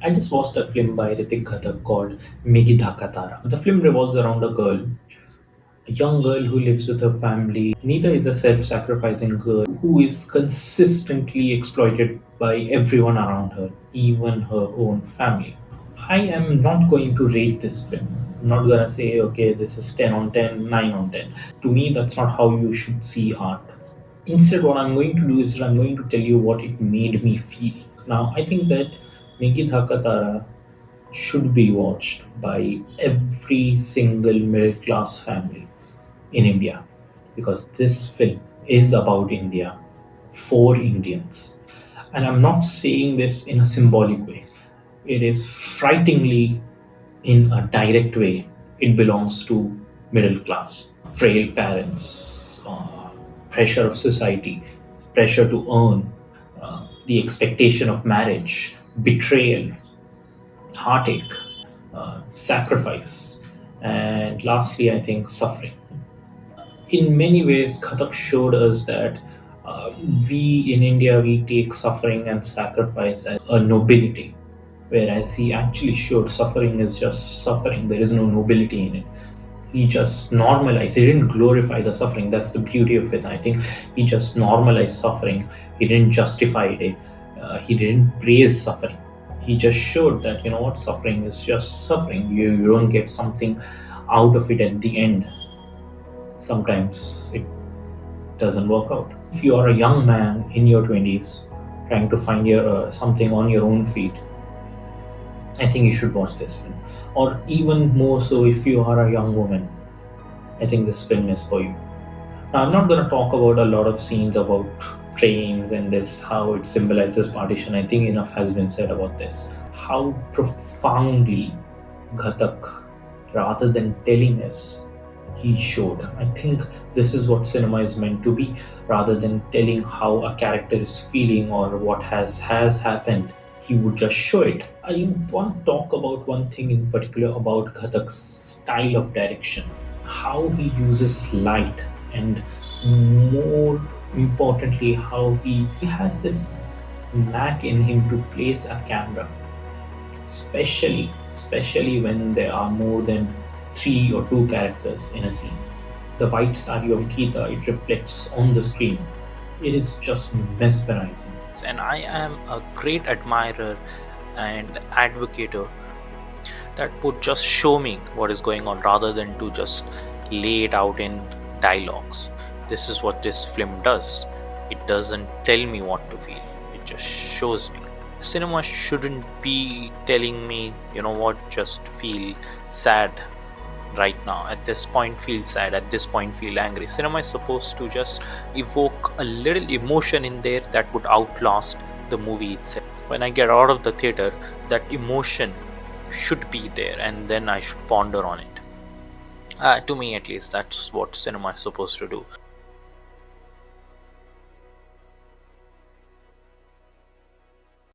I just watched a film by Ritwik Ghatak called Meghe Dhaka Tara. The film revolves around a young girl who lives with her family. Neeta is a self sacrificing girl who is consistently exploited by everyone around her, even her own family. I am not going to rate this film. I'm not gonna say, okay, this is 10 on 10, 9 on 10. To me, that's not how you should see art. Instead, what I'm going to do is I'm going to tell you what it made me feel. Now, I think that Meghe Dhaka Tara should be watched by every single middle class family in India because this film is about India for Indians. And I'm not saying this in a symbolic way, it is frighteningly in a direct way. It belongs to middle class, frail parents, pressure of society, pressure to earn, the expectation of marriage, betrayal, heartache, sacrifice, and lastly, I think suffering. In many ways, Kathak showed us that we in India we take suffering and sacrifice as a nobility, whereas he actually showed suffering is just suffering. There is no nobility in it. He just normalized. He didn't glorify the suffering. That's the beauty of it. I think he just normalized suffering. He didn't justify it. He didn't praise suffering. He just showed that you know what suffering is just suffering. You don't get something out of it at the end. Sometimes it doesn't work out. If you are a young man in your 20s trying to find your something on your own feet, I think you should watch this film. Or even more so, if you are a young woman, I think this film is for you. Now, I'm not going to talk about a lot of scenes about trains and this, how it symbolizes partition. I think enough has been said about this. How profoundly Ghatak, rather than telling us, he showed. I think this is what cinema is meant to be, rather than telling how a character is feeling or what has happened. He would just show it. I want to talk about one thing in particular about Ghatak's style of direction, how he uses light, and more importantly, how he has this knack in him to place a camera, especially when there are more than three or two characters in a scene. The white sari of Geeta, it reflects on the screen. It is just mesmerizing. And I am a great admirer and advocator that would just show me what is going on rather than to just lay it out in dialogues. This is what this film does. It doesn't tell me what to feel, it just shows me. Cinema shouldn't be telling me, you know what, just feel sad right now. At this point, feel sad. At this point, feel angry. Cinema is supposed to just evoke a little emotion in there that would outlast the movie itself. When I get out of the theater, that emotion should be there, and then I should ponder on it. To me, at least, that's what cinema is supposed to do.